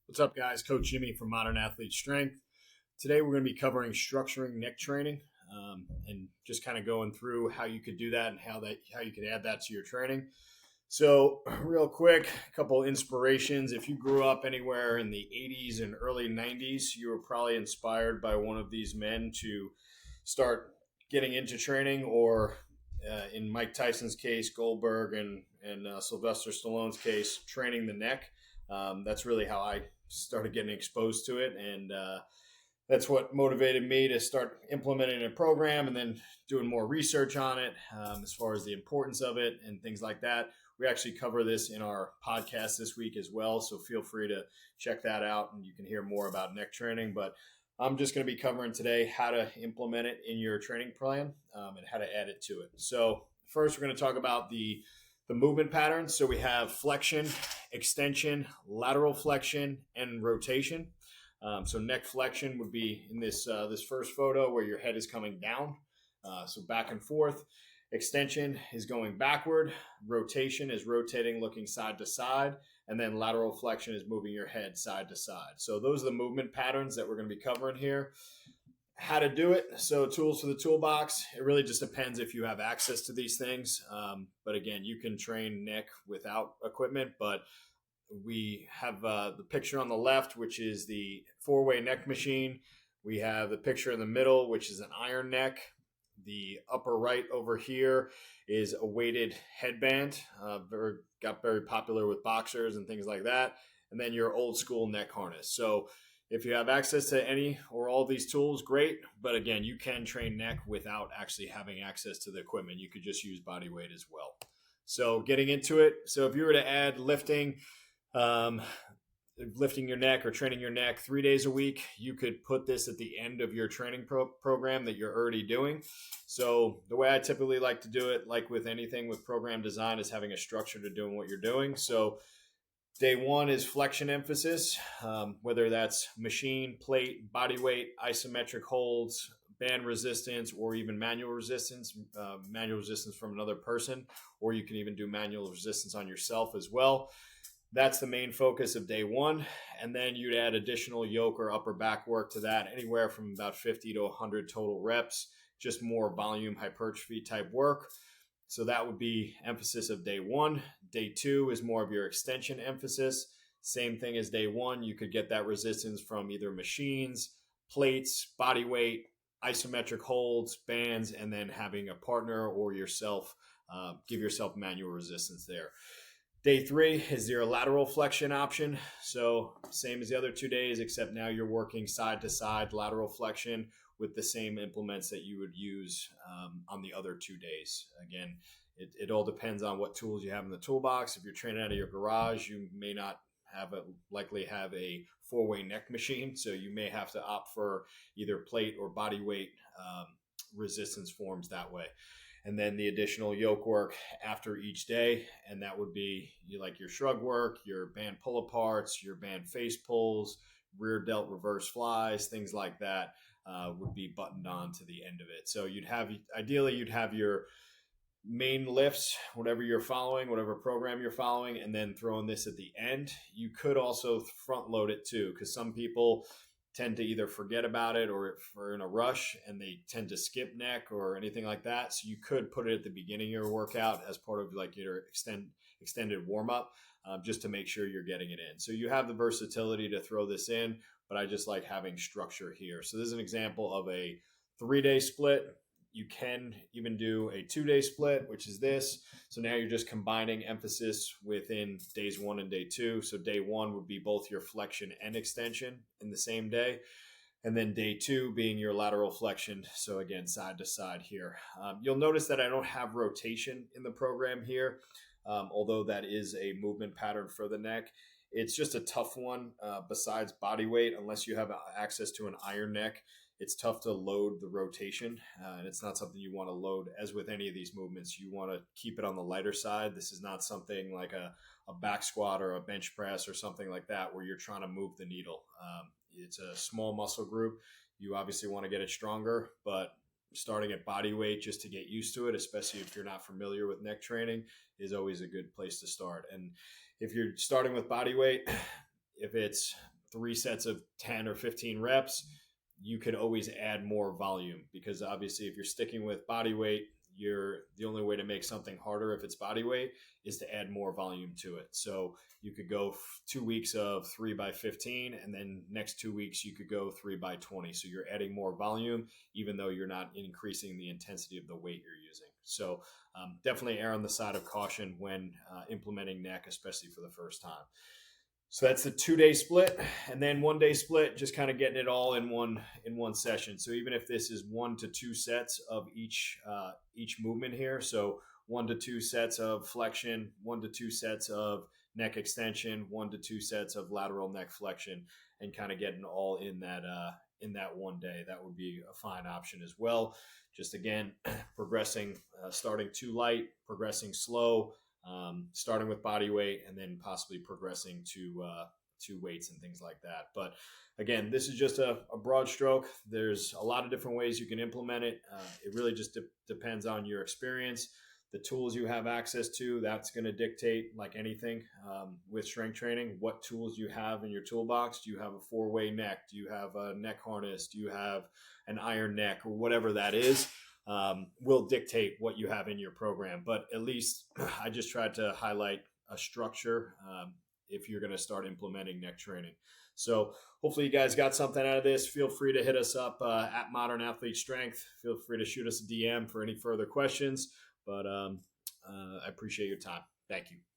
What's up, guys? Coach Jimmy from Modern Athlete Strength. Today, we're going to be covering structuring neck training and just kind of going through how you could do that and how you could add that to your training. So, real quick, a couple inspirations. If you grew up anywhere in the 80s and early 90s, you were probably inspired by one of these men to start getting into training, or in Mike Tyson's case, Goldberg, and Sylvester Stallone's case, training the neck. That's really how I started getting exposed to it, and that's what motivated me to start implementing a program and then doing more research on it, as far as the importance of it and things like that. We actually cover this in our podcast this week as well, so feel free to check that out and you can hear more about neck training. But I'm just going to be covering today how to implement it in your training plan, and how to add it to it. So first, we're going to talk about the movement patterns. So we have flexion, extension, lateral flexion, and rotation. So neck flexion would be in this first photo where your head is coming down, so back and forth. Extension is going backward. Rotation is rotating, looking side to side. And then lateral flexion is moving your head side to side. So those are the movement patterns that we're going to be covering here. How to do it. So tools for the toolbox. It really just depends if you have access to these things. But again, you can train neck without equipment, but we have the picture on the left, which is the 4-way neck machine. We have the picture in the middle, which is an iron neck. The upper right over here is a weighted headband, got very popular with boxers and things like that. And then your old school neck harness. So if you have access to any or all of these tools, great. But again, you can train neck without actually having access to the equipment. You could just use body weight as well. So getting into it. So if you were to add lifting your neck or training your neck 3 days a week, you could put this at the end of your training program that you're already doing. So the way I typically like to do it, like with anything with program design, is having a structure to doing what you're doing. So day one is flexion emphasis, whether that's machine, plate, body weight, isometric holds, band resistance, or even manual resistance from another person, or you can even do manual resistance on yourself as well. That's the main focus of day one. And then you'd add additional yoke or upper back work to that, anywhere from about 50 to 100 total reps, just more volume hypertrophy type work. So that would be emphasis of day one. Day two is more of your extension emphasis. Same thing as day one. You could get that resistance from either machines, plates, body weight, isometric holds, bands, and then having a partner or yourself give yourself manual resistance there. Day three is your lateral flexion option. So same as the other 2 days, except now you're working side to side lateral flexion with the same implements that you would use on the other 2 days. Again, it all depends on what tools you have in the toolbox. If you're training out of your garage, you may not likely have a 4-way neck machine. So you may have to opt for either plate or body weight resistance forms that way. And then the additional yoke work after each day. And that would be like your shrug work, your band pull aparts, your band face pulls, rear delt reverse flies, things like that would be buttoned on to the end of it. So ideally you'd have your main lifts, whatever you're following, whatever program you're following, and then throwing this at the end. You could also front load it too, because some people tend to either forget about it or if we're in a rush and they tend to skip neck or anything like that. So you could put it at the beginning of your workout as part of like your extended warm up, just to make sure you're getting it in. So you have the versatility to throw this in, but I just like having structure here. So this is an example of a 3-day split. You can even do a 2-day split, which is this. So now you're just combining emphasis within days 1 and day 2. So day 1 would be both your flexion and extension in the same day. And then day 2 being your lateral flexion. So again, side to side here. You'll notice that I don't have rotation in the program here, although that is a movement pattern for the neck. It's just a tough one besides body weight, unless you have access to an iron neck. It's tough to load the rotation, and it's not something you want to load. As with any of these movements, you want to keep it on the lighter side. This is not something like a back squat or a bench press or something like that where you're trying to move the needle. It's a small muscle group. You obviously want to get it stronger, but starting at body weight just to get used to it, especially if you're not familiar with neck training, is always a good place to start. And if you're starting with body weight, if it's 3 sets of 10 or 15 reps, you could always add more volume, because obviously if you're sticking with body weight, you're the only way to make something harder if it's body weight is to add more volume to it. So you could go 2 weeks of 3 by 15, and then next 2 weeks you could go 3 by 20. So you're adding more volume, even though you're not increasing the intensity of the weight you're using. So definitely err on the side of caution when implementing neck, especially for the first time. So that's the 2-day split, and then 1-day split, just kind of getting it all in one session. So even if this is 1 to 2 sets of each movement here, so 1 to 2 sets of flexion, 1 to 2 sets of neck extension, 1 to 2 sets of lateral neck flexion, and kind of getting all in that one day, that would be a fine option as well. Just again, progressing, starting too light, progressing slow. Starting with body weight and then possibly progressing to weights and things like that. But again, this is just a broad stroke. There's a lot of different ways you can implement it. It really just depends on your experience, the tools you have access to. That's going to dictate, like anything with strength training, what tools you have in your toolbox. Do you have a 4-way neck? Do you have a neck harness? Do you have an iron neck, or whatever that is? Will dictate what you have in your program. But at least I just tried to highlight a structure if you're going to start implementing neck training. So hopefully you guys got something out of this. Feel free to hit us up at Modern Athlete Strength. Feel free to shoot us a DM for any further questions. But I appreciate your time. Thank you.